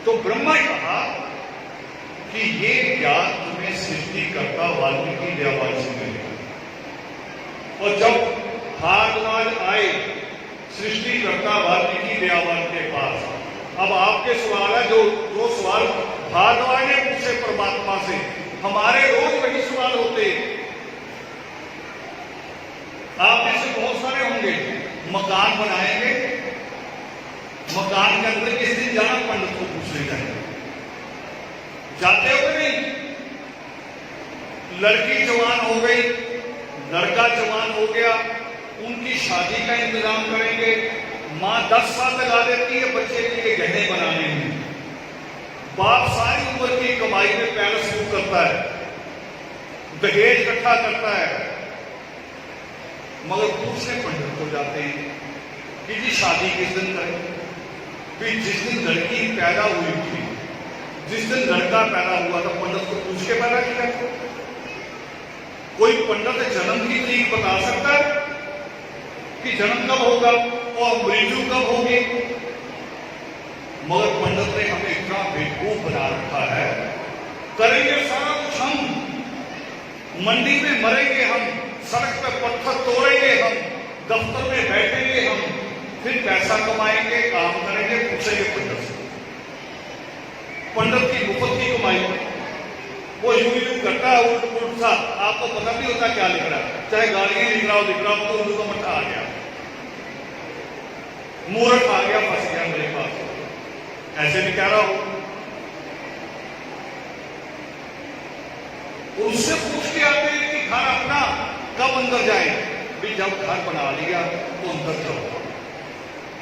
तो ब्रह्मा ने कहा कि ये ज्ञान तुम्हें सृष्टिकर्ता वाल्मीकि दयावान से मिलेगा। और जब भारद्वाज आए सृष्टिकर्ता वाल्मीकि दयावान के पास, अब आपके सवाल है जो सवाल भारद्वाज ने पूछे परमात्मा से, हमारे रोज वही सवाल होते। आप में से बहुत सारे होंगे, मकान बनाएंगे, मकान के अंदर किस दिन जाना, पंडित को पूछने जाएंगे, जाते हो कि नहीं? लड़की जवान हो गई, लड़का जवान हो गया, उनकी शादी का इंतजाम करेंगे। मां 10 साल लगा देती है बच्चे के लिए गहने बनाने में, बाप सारी उम्र की कमाई में पैसा शुरू करता है, दहेज इकट्ठा करता है, मगर पूछने पंडित को जाते हैं कि जी शादी किस दिन करें? फिर जिस दिन लड़की पैदा हुई थी, जिस दिन लड़का पैदा हुआ था, पंडित को पूछ के पैदा किया। कोई पंडित जन्म की तारीख बता सकता है कि जन्म कब होगा और मृत्यु कब होगी? मगर पंडित ने हमें इतना बेवकूफ बना रखा है, करेंगे सारा कुछ हम, मंडी में मरेंगे हम, सड़क पर पत्थर तोड़ेंगे हम, दफ्तर में बैठेंगे हम, फिर पैसा कमाएंगे, काम करेंगे, पूछेंगे पंडित से। पंडित की मुफ्त की कमाई, वो यूं करता है उल्ट सा, आपको पता नहीं होता क्या लिख रहा है, चाहे गालियां लिख रहा हो तो उर्दू का मट्ठा आ गया, मूर्ख आ गया, फंस गया मेरे पास, ऐसे भी कह रहा हो। उससे पूछ के आते हैं कि घर अपना कब अंदर जाए? भी जब घर बना लिया तो अंदर जाओ।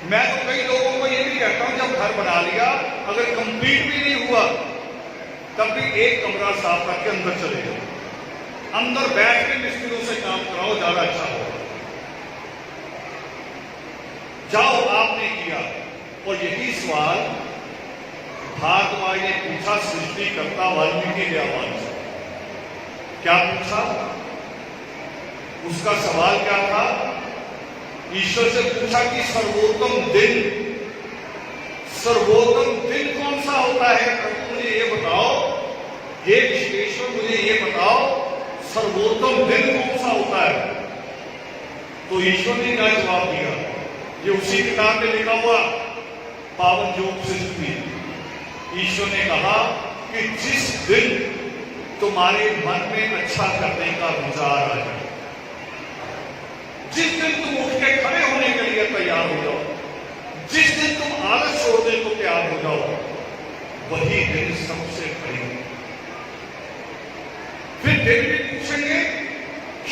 मैं तो कई लोगों को ये भी कहता हूं, जब घर बना लिया अगर कंप्लीट भी नहीं हुआ तब भी एक कमरा साफ करके अंदर चले जाओ, अंदर बैठ के मिस्त्रियों से काम कराओ, ज्यादा अच्छा होगा। जाओ, आपने किया। और यही सवाल भारद्वाज ने पूछा सृष्टिकर्ता वाल्मीकि दयावान से। क्या पूछा? उसका सवाल क्या था? ईश्वर से पूछा कि सर्वोत्तम दिन कौन सा होता है? प्रभु मुझे ये बताओ, हे विश्वेश्वर मुझे ये बताओ, सर्वोत्तम दिन कौन सा होता है? तो ईश्वर ने क्या जवाब दिया? ये उसी किताब में लिखा हुआ पावन योग सिद्ध में। ईश्वर ने कहा कि जिस दिन तुम्हारे मन में अच्छा करने का विचार आ जाए, जिस दिन तुम उठ के खड़े होने के लिए तैयार हो जाओ, जिस दिन तुम आलस छोड़ने को तैयार हो जाओ, वही दिन सबसे बड़ी। फिर दिन भी पूछेंगे,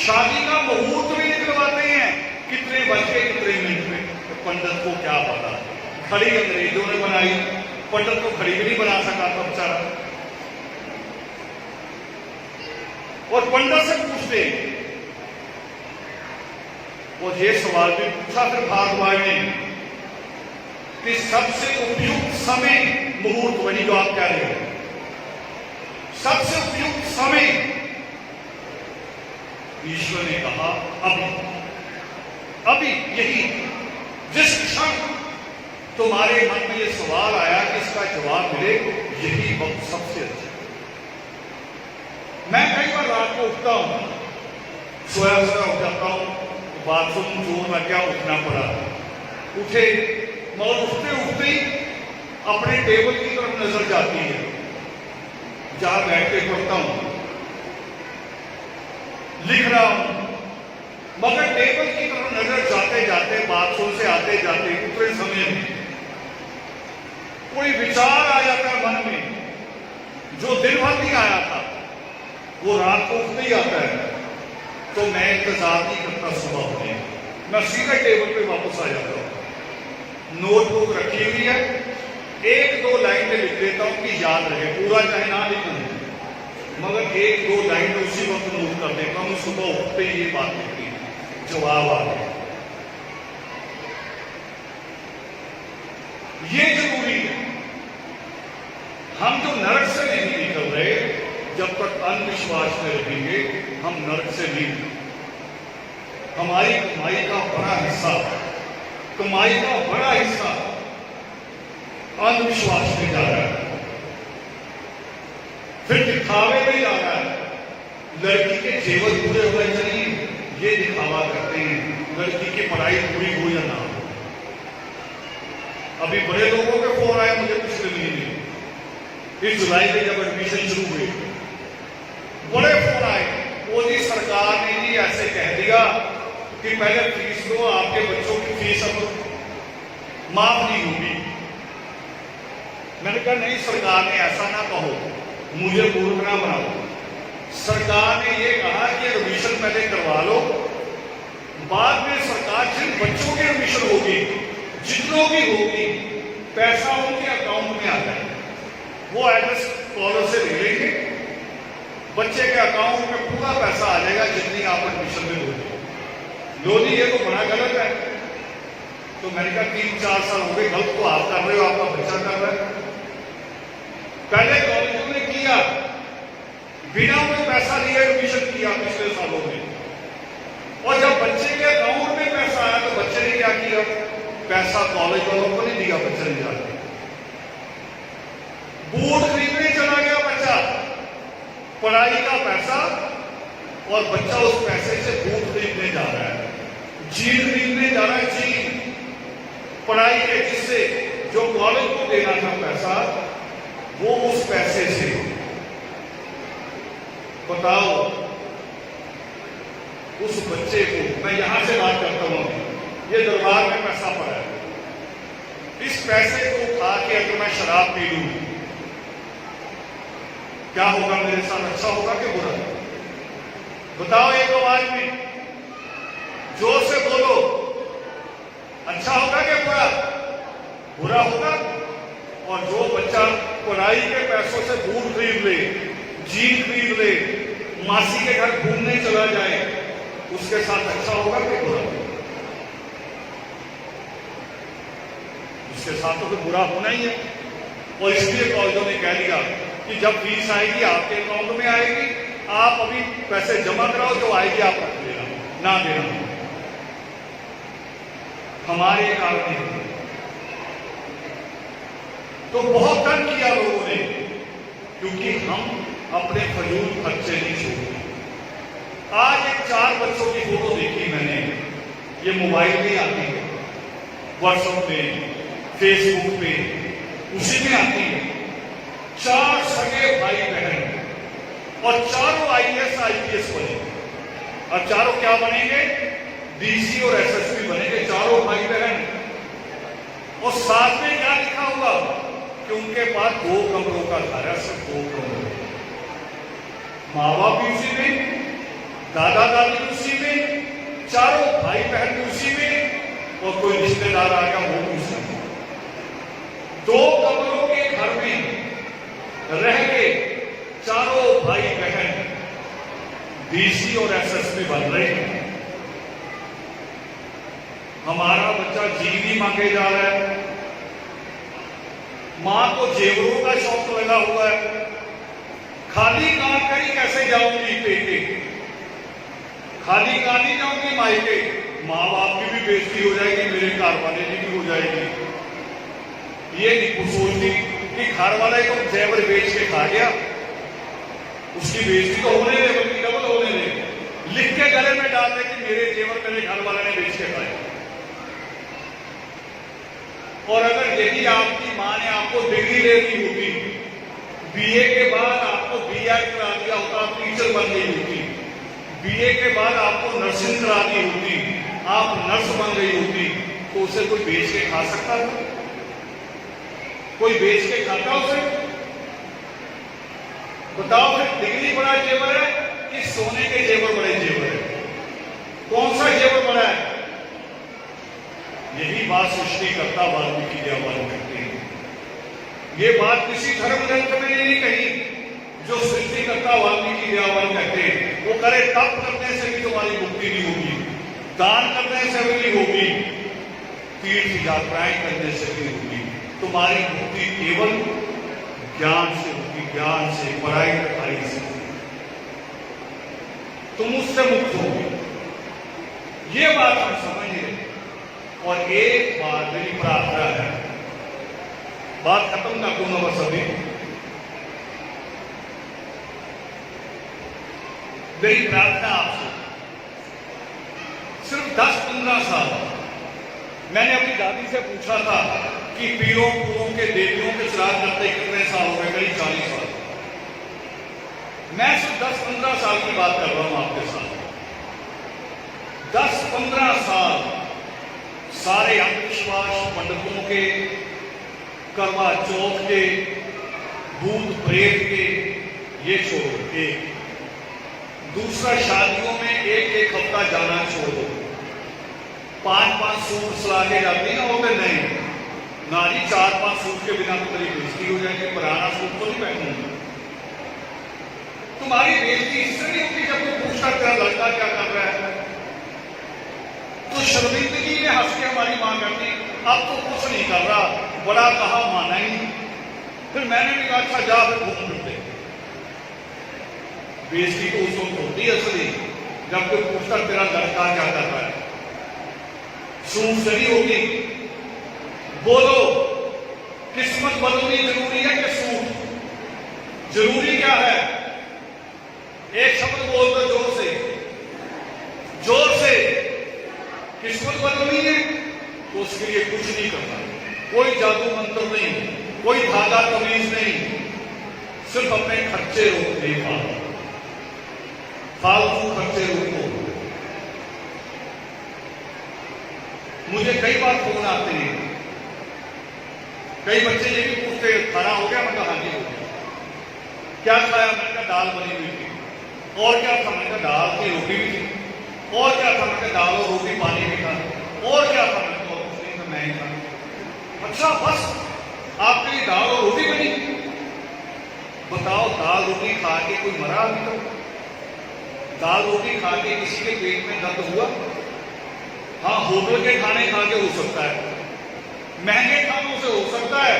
शादी का मुहूर्त भी निकलवाते हैं, कितने बज के कितने मिनट में? तो पंडित को क्या पता? घड़ी अंग्रेजों ने बनाई, पंडित को घड़ी भी नहीं बना सका था बेचारा। और पंडित से पूछते, और ये सवाल भी पूछा फिर भारद्वाज ने कि सबसे उपयुक्त समय मुहूर्त, वही जो आप कह रहे हो, सबसे उपयुक्त समय। ईश्वर ने कहा अभी यही, जिस क्षण तुम्हारे मन में ये सवाल आया कि इसका जवाब मिले, यही वक्त सबसे अच्छा। मैं कई बार रात को उठता हूं, सोया उठ जाता हूं, बाथरूम जोर में क्या उठना पड़ा, उठे, मगर उठते ही अपने टेबल की तरफ नजर जाती है, जहां बैठ के पढ़ता हूं, लिख रहा हूं, मगर टेबल की तरफ नजर जाते जाते, बाथरूम से आते जाते, उतरे समय में कोई विचार आ जाता है मन में, जो दिन भर नहीं आया था, वो रात को उठते ही आता है। तो मैं इंतजार नहीं करता सुबह होने, मैं सीधा टेबल पे वापस आ जाता हूं, नोटबुक रखी हुई है, 1-2 लाइन में लिख देता हूं कि याद रहे, पूरा चाहे ना लिखूं, मगर 1-2 लाइन में उसी वक्त नोट कर देता हूं। सुबह उठते ही ये बात लिखी, जवाब आ गया। ये जरूरी है। हम जो नरक से नहीं निकल रहे, जब तक अंधविश्वास में रहेंगे, हम नरक से नहीं। हमारी कमाई का बड़ा हिस्सा अंधविश्वास में जा रहा है, फिर दिखावे में जा रहा है। लड़की के जेवर पूरे होने चाहिए, ये दिखावा करते हैं लड़की की पढ़ाई पूरी हो या ना हो। अभी बड़े लोगों के फोन आए मुझे पिछले महीने, इस जुलाई में जब एडमिशन शुरू हुई, बड़े फोन आए, मोदी सरकार ने जी ऐसे कह दिया कि पहले फीस दो, आपके बच्चों की फीस अब माफ नहीं होगी। मैंने कहा नहीं, सरकार ने ऐसा ना कहो, मुझे मूर्ख ना बनाओ। सरकार ने यह कहा कि एडमिशन पहले करवा लो, बाद में सरकार जिन बच्चों की एडमिशन होगी, जितनों की होगी, पैसा उनके अकाउंट में आता है, वो एड्रेस कॉलर से ले लेंगे, बच्चे के अकाउंट में पूरा पैसा आ जाएगा जितनी आप एडमिशन में दोगे। लोधी ये तो बड़ा गलत है। तो मैंने कहा 3-4 साल हो गए, गलत तो आप कर रहे हो, आपका बच्चा कर रहा है। पहले कॉलेजों ने किया, बिना कोई पैसा लिए एडमिशन किया पिछले सालों में, और जब बच्चे के अकाउंट में पैसा आया तो बच्चे ने क्या किया, पैसा कॉलेज वालों को नहीं दिया, बच्चे ने जाके बूट खरीदने चला गया बच्चा, पढ़ाई का पैसा, और बच्चा उस पैसे से बूट खरीदने जा रहा है, जीन खरीदने जा रहा है, जीन पढ़ाई के, जिससे जो कॉलेज को देना था पैसा, वो उस पैसे से, बताओ उस बच्चे को, मैं यहां से बात करता हूं, ये दरबार में पैसा पड़ा है, इस पैसे को उठा के अगर मैं शराब पी लूं, क्या होगा मेरे साथ, अच्छा होगा कि बुरा? बताओ एक आवाज में, जोर से बोलो, अच्छा होगा कि बुरा? बुरा होगा। और जो बच्चा पढ़ाई के पैसों से बूट खरीद ले, जीन खरीद ले, मासी के घर घूमने चला जाए, उसके साथ अच्छा होगा कि बुरा? उसके साथ तो बुरा होना ही है। और इसलिए कॉलेजों ने कह दिया कि जब फीस आएगी आपके अकाउंट में आएगी, आप अभी पैसे जमा कराओ, जो आएगी आप रख देना, ना देना। हमारे कारण तो बहुत तंग किया लोगों ने, क्योंकि हम अपने फजूल खर्चे नहीं छोड़ते। आज एक 4 बच्चों की फोटो देखी मैंने, ये मोबाइल में आती है, व्हाट्सएप पे, फेसबुक पे, उसी में आती है। 4 सगे भाई बहन, और चारों IAS IPS बने। अब चारों क्या बनेंगे? DC और SSP बनेंगे, चारों भाई बहन। और साथ में क्या लिखा हुआ कि उनके पास 2 कमरों का घर है, सिर्फ 2 कमरों। माँ बाप भी उसी में, दादा दादी उसी में, चारों भाई बहन भी उसी में, और कोई रिश्तेदार आ गया वो भी उसी में। 2 कमरों के घर में रह के चारों भाई बहन DC और SSP बन रहे हैं। हमारा बच्चा जीनी मांगे जा रहा है, मां को जेवरों का शौक लगा हुआ है, खाली कान करी कैसे जाऊंगी पेके, खाली कान नहीं जाऊंगी मायके, माँ बाप की भी बेइज्जती हो जाएगी, मेरे घर वाले की भी हो जाएगी। ये नहीं सोचती कि घर वाला ही तो जेवर बेच के खा गया, उसकी बेइज्जती तो होने दे, बल्कि डबल होने दे, लिख के गले में डाल दे कि मेरे जेवर मेरे घर वाले ने बेच के खाए। और अगर यही आपकी मां ने आपको डिग्री ले दी होती, BA के बाद आपको BEd करा दिया होता, आप टीचर बन गई होती, BA के बाद आपको नर्सिंग करा दी होती, आप नर्स बन गई होती, तो उसे कोई बेच के खा सकता था? कोई बेच के खाता उसे? बताओ फिर डिग्री बड़ा जेवर है कि सोने के जेवर बड़े जेवर है? कौन सा जेवर बड़ा है? यही बात सृष्टिकर्ता वाल्मीकि दयावान कहते हैं। ये बात किसी धर्म ग्रंथ में नहीं कही, जो सृष्टिकर्ता वाल्मीकि दयावान कहते हैं। वो करे तप करने से भी तुम्हारी मुक्ति नहीं होगी, दान करने से भी नहीं होगी, तीर्थ यात्राएं करने से भी होगी। तुम्हारी मुक्ति केवल ज्ञान से होगी, ज्ञान से, पढ़ाई लिखाई से तुम उससे मुक्त होगे। ये बात हम समझ रहे। और एक बात मेरी प्रार्थना है बात खत्म ना दूंगा बस अभी। मेरी प्रार्थना आपसे, सिर्फ 10-15 साल मैंने अपनी दादी से पूछा था कि पीरों पूरों के देवियों के श्राद्ध करते कितने साल हो गए? करीब 40 साल। मैं सिर्फ 10-15 साल की बात कर रहा हूं आपके साथ। 10-15 साल सारे अंधविश्वास पंडितों के, करवा चौथ के, भूत प्रेत के, ये छोड़ो। एक दूसरा, शादियों में एक हफ्ता जाना छोड़ो। 5-5 सूट सला के जाती ना, वो नहीं नारी 4-5 सूट के बिना तो तेरी बेइज्जती हो जाएगी। पुराना सूट तो नहीं पहनूंगी। तुम्हारी बेइज्जती इससे नहीं होती जब कोई पूछता तेरा लड़का क्या कर रहा है, तो शर्मिंदगी में हंस के हमारी मां कहती अब तो कुछ नहीं कर रहा, बड़ा कहा माना ही नहीं। फिर मैंने भी कहा अच्छा जा फिर घूम फिरते। बेइज्जती तो उस वक्त होती है असली जब कोई पूछता तेरा लड़का क्या कर रहा है। सूट सही होगी, बोलो किस्मत बदलनी जरूरी है कि सूट जरूरी? क्या है? एक शब्द बोल दो जोर से, जोर से। किस्मत बदलनी है तो उसके लिए कुछ नहीं करना, कोई जादू मंत्र नहीं, कोई धागा तमीज नहीं, सिर्फ अपने खर्चे रोकने का, फालतू खर्चे रोको। मुझे कई बार फोन आते हैं, कई बच्चे ये भी पूछते खाना हो गया? मैं कहा हाँ जी हो गया। क्या खाया? मैंने कहा दाल बनी हुई थी। और क्या था? मैंने कहा दाल की रोटी भी थी। और क्या था? मैंने कहा दाल और रोटी पानी भी था। और क्या था? मैंने कहा कुछ नहीं, मैं ही था। अच्छा बस आपके लिए दाल और रोटी बनी? बताओ दाल रोटी खा के कोई मरा अभी तक? दाल रोटी खा के किसी के पेट में दर्द हुआ? हाँ, होटल के खाने खा के हो सकता है, महंगे खानों से हो सकता है,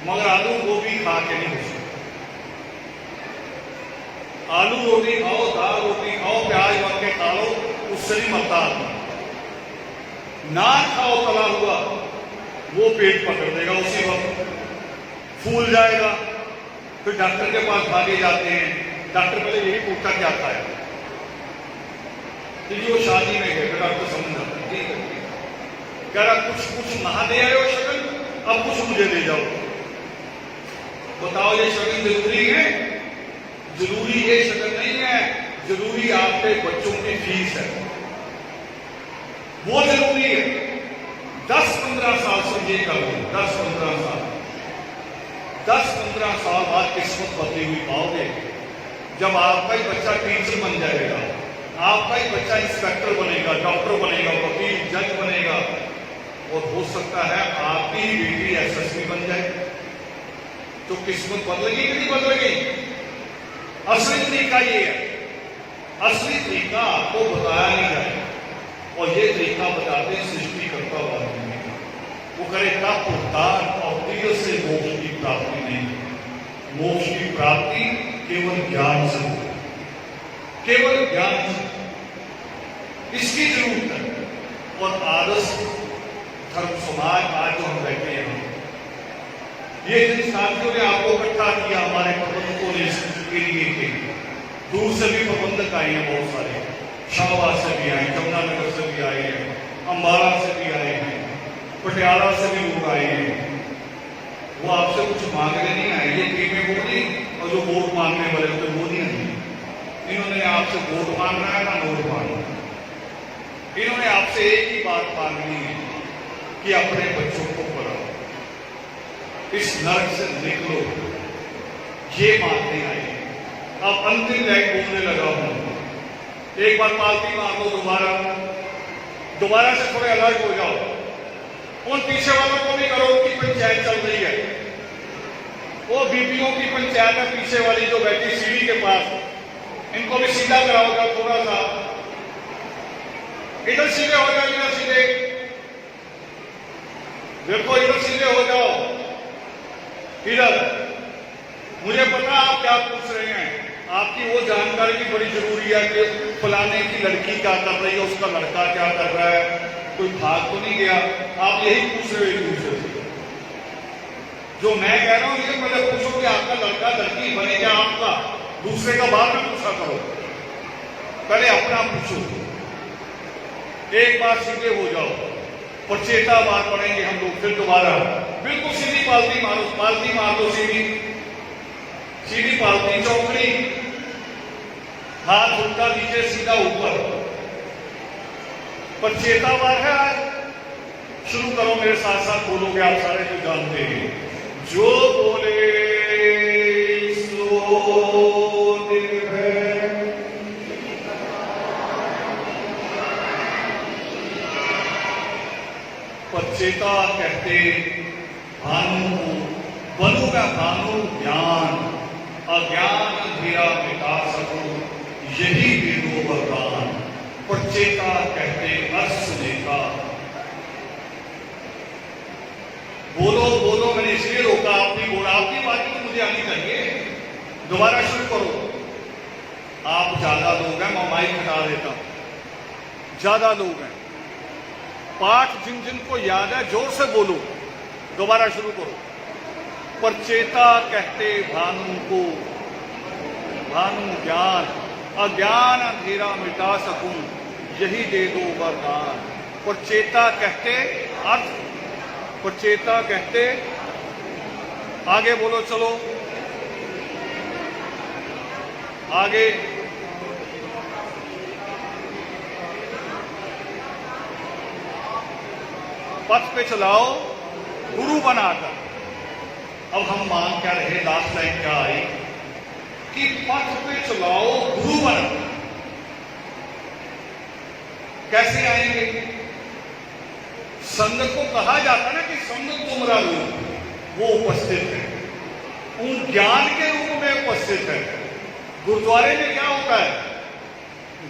मगर आलू गोभी खा के नहीं हो सकता। आलू रोटी खाओ, दाल रोटी खाओ, प्याज भर के खा लो, उससे नहीं मरता आदमी। नान खाओ तला हुआ, वो पेट पकड़ देगा उसी वक्त, फूल जाएगा। फिर डॉक्टर के पास भागे जाते हैं, डॉक्टर पहले यही पूछता क्या खाया, तो वो शादी में गए, डॉक्टर समझ जाता है ठीक है, कह रहा कुछ नहा दे आए हो शगन, अब कुछ मुझे दे जाओ। बताओ ये शगन जरूरी है? जरूरी ये शगन नहीं है, जरूरी आपके बच्चों की फीस है, वो जरूरी है। 10-15 साल से ये कर लो, 10-15 साल, 10-15 साल बाद किस्मत बदली हुई पाओगे जब आपका ही बच्चा टीचर बन जाएगा, आपका ही बच्चा इंस्पेक्टर बनेगा, डॉक्टर बनेगा, वकील, जज बनेगा, और हो सकता है आपकी ही बेटी एसएसपी बन जाए। तो किस्मत बदलेगी कि नहीं बदलेगी? असली तरीका ये है, असली तरीका आपको बताया नहीं जाए, और ये तरीका बताते सृष्टिकर्ता वाले, वो करे तप दान और तीर से मोक्ष की प्राप्ति नहीं। मोक्ष की प्राप्ति केवल ज्ञान से, केवल ज्ञान से, इसकी जरूरत है। और आदर्श धर्म समाज आज जो हम बैठे हैं, ये जिन साथियों ने आपको इकट्ठा किया, हमारे प्रबंधकों ने इसके लिए थे, दूर से भी प्रबंधक आए हैं, बहुत सारे शाहबाद से भी आए, जमुनानगर से भी आए हैं, अम्बाला से भी आए हैं, पटियाला से भी लोग आए हैं। वो आपसे कुछ मांगने नहीं आए, ये टीमें बोली और जो वोट मांगने वाले होते वो नहीं आए। इन्होंने आपसे वोट मांगना है ना नोट मांगना, इन्होंने आपसे एक ही बात मांगनी है कि अपने बच्चों को पढ़ाओ, इस नर्क से निकलो, ये मांगने आए। अब अंतिम लाइन बोलने लगा हूं, एक बार पालती मार लो, दोबारा से थोड़े अलर्ट हो जाओ। उन पीछे वालों को भी करो, उनकी पंचायत चल रही है, वो बीपीओ की पंचायत है, पीछे वाली जो बैठी सीढ़ी के पास, इनको भी सीधा कराओगा थोड़ा सा, इधर सीधे हो जाओ, इधर सीधे देखो, इधर सीधे हो जाओ, इधर। मुझे पता आप क्या पूछ रहे हैं, आपकी वो जानकारी भी बड़ी जरूरी है कि फलाने की लड़की क्या कर रही है, उसका लड़का क्या कर रहा है, कोई भाग तो नहीं गया, आप यही पूछ रहे हो एक दूसरे से। जो मैं कह रहा हूं ये पहले पूछो कि आपका लड़का लड़की बने क्या आपका, दूसरे का बाद में पूछा करो, पहले अपना पूछो। एक बार सीधे हो जाओ, पचेता बार पढ़ेंगे हम लोग फिर दोबारा। बिल्कुल सीधी पालती मारो, पालती मार दो, सीधी सीधी पालती चौकड़ी, हाथ उल्टा नीचे सीधा ऊपर। पचेता बार है आज। शुरू करो मेरे साथ साथ, बोलोगे आप सारे जो जानते हैं। जो बोले सो निर्भय, पचेता कहते भानु को, बनु का भानु ज्ञान, अज्ञान अंधेरा मिटा सको यही वेदों वरदान। पचेता कहते अर्थ देखा। बोलो बोलो, मैंने इसलिए रोका, आपने बोला, आपकी बात तो मुझे आनी चाहिए। दोबारा शुरू करो। आप ज्यादा लोग हैं, मैं माइक हटा देता हूं। ज्यादा लोग हैं, पाठ जिन जिन को याद है जोर से बोलो। दोबारा शुरू करो। परचेता कहते भानु को, भानु ज्ञान, अज्ञान अंधेरा मिटा सकूं यही दे दो वरदान। परचेता कहते अर्थ, परचेता कहते, आगे बोलो, चलो आगे। पथ पे चलाओ गुरु बनाकर। अब हम मान क्या रहे, लास्ट लाइन क्या आई कि पथ पे चलाओ गुरु बनाकर। कैसे आएंगे? संगत को कहा जाता ना कि संगत तुमरा रूप, वो उपस्थित है, उन ज्ञान के रूप में उपस्थित है। गुरुद्वारे में क्या होता है?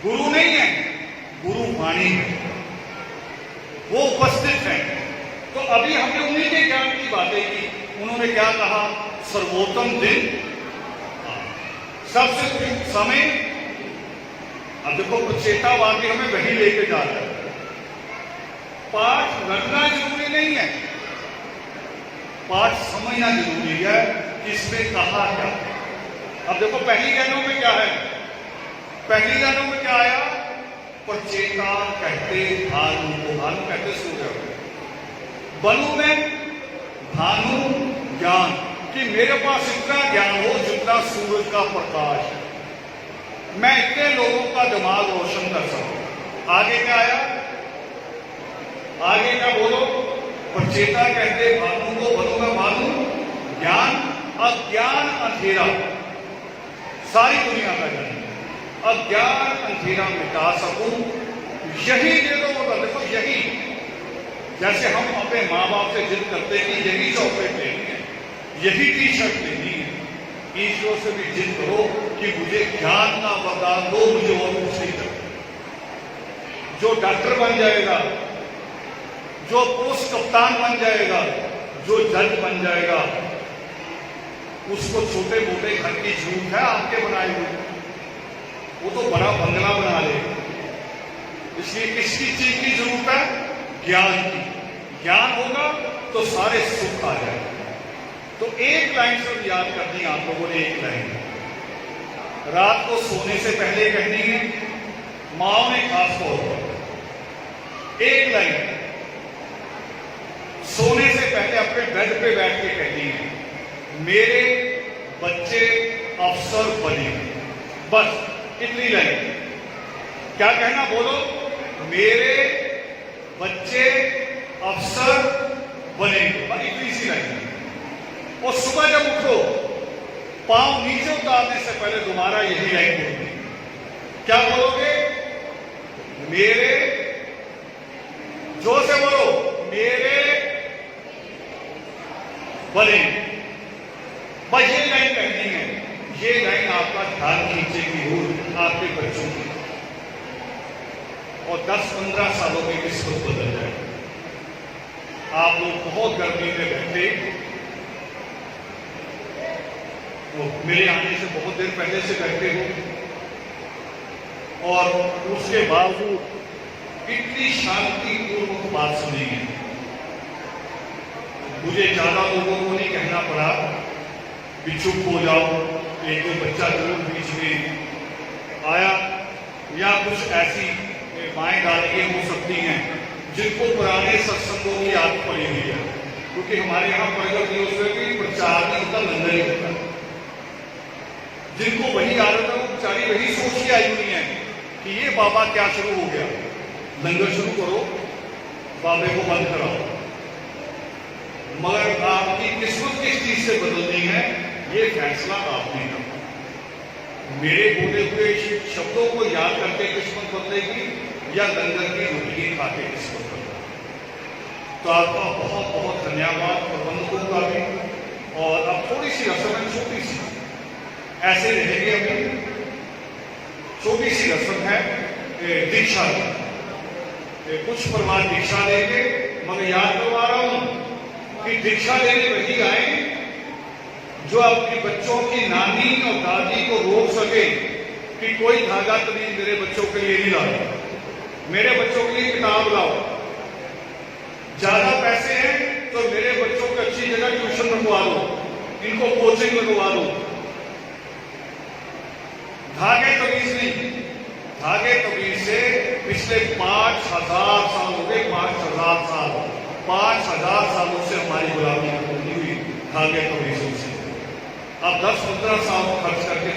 गुरु नहीं है, गुरु वाणी है, वो उपस्थित है। तो अभी हमने उन्हीं के ज्ञान की बातें की। उन्होंने क्या कहा? सर्वोत्तम दिन, सबसे उपयुक्त समय। अब देखो चेतावादी हमें वही लेके जा रहा है। पाठ रटना जरूरी नहीं है, पाठ समझना जरूरी है कि इसमें कहा क्या। अब देखो पहली लाइनों में क्या है? पहली लाइनों में क्या आया? परचेता कहते भानु को, भानु कहते सूर्य, बनु में भानु ज्ञान, कि मेरे पास इतना ज्ञान हो जितना सूरज का प्रकाश है, मैं इतने लोगों का दिमाग रोशन कर सकूं। आगे क्या आया? आगे क्या बोलो? परचेता कहते भानु को, बनु में भानु ज्ञान, अज्ञान अंधेरा, सारी दुनिया का ज्ञान, अज्ञान अंधेरा मिटा सकूं यही दे दो। देखो यही, जैसे हम अपने माँ बाप से जिद करते हैं कि यही चॉकलेट लेनी है, यही टी शर्ट लेनी है, ईश्वर से भी जिद करो कि मुझे ज्ञान का वरदान दो, मुझे और कुछ नहीं करना। जो डॉक्टर बन जाएगा, जो पोस्ट कप्तान बन जाएगा, जो जज बन जाएगा, उसको छोटे मोटे घर की जरूरत है आपके बनाए हुए, वो तो बड़ा बंगला बना ले। इसलिए किसकी चीज की जरूरत है? ज्ञान की। ज्ञान होगा तो सारे सुख आ जाएंगे। तो एक लाइन से याद करनी आप लोगों ने, एक लाइन रात को सोने से पहले कहनी है, माओ ने खास तौर पर एक लाइन सोने से पहले अपने बेड पे बैठ के कहनी है, मेरे बच्चे अफसर बने। बस इतनी लाइन। क्या कहना? बोलो, मेरे बच्चे अफसर बनेंगे। बस इतनी सी लाइन। और सुबह जब उठो, पांव नीचे उतारने से पहले दोबारा यही लाइन बोलोगे। क्या बोलोगे? मेरे, जोर से बोलो, मेरे बने। बस ये लाइन कहनी है। ये लाइन आपका ध्यान खींचेगी हो आपके बच्चों की, और 10-15 सालों में किस्मत बदल जाए। आप लोग बहुत गर्मी में बैठे, तो मेरे आने से बहुत देर पहले से बैठे हो, और उसके बावजूद इतनी शांतिपूर्वक बात सुनी है। मुझे ज्यादा लोगों को नहीं कहना पड़ा कि चुप हो जाओ, एक दो बच्चा जरूर बीच में आया, या कुछ ऐसी माएँ गालियाँ हो सकती हैं जिनको पुराने सत्संगों की आदत पड़ी हुई है, क्योंकि हमारे यहाँ प्रगत न्यूज में भी प्रचार नहीं होता, लंगर ही होता। जिनको वही आदत है वो बेचारी वही सोच के आई हुई है कि ये बाबा क्या शुरू हो गया, लंगर शुरू करो, बाबे को बंद कराओ। मगर आपकी किस्मत किस चीज से बदलनी है, ये फैसला आपने करना। मेरे बोले हुए शब्दों को याद करके किस्मत बदलेगी या लंगर की रोटी खा के किस्मत बदलेगी। तो आपका बहुत बहुत धन्यवाद प्रबंधकों का भी। और अब थोड़ी सी रस्म है, छोटी सी ऐसे रहेंगे, अभी छोटी सी रस्म है दीक्षा की। कुछ परिवार दीक्षा लेंगे, मगर याद करवा रहा हूं कि दीक्षा लेने वही आए जो अपने बच्चों की नानी और दादी को रोक सके कि कोई धागा तवीज मेरे बच्चों के लिए नहीं लाओ, मेरे बच्चों के लिए किताब लाओ। ज्यादा पैसे हैं तो मेरे बच्चों को अच्छी जगह ट्यूशन लगवा दो, इनको कोचिंग लगवा दो। धागे तवीज नहीं, धागे तवीज से पिछले 5000 साल हो गए, 5000 साल, 5000 सालों से हमारी गुलामी होती हुई धागे तवीजों से। अब 10-15 साल खर्च करके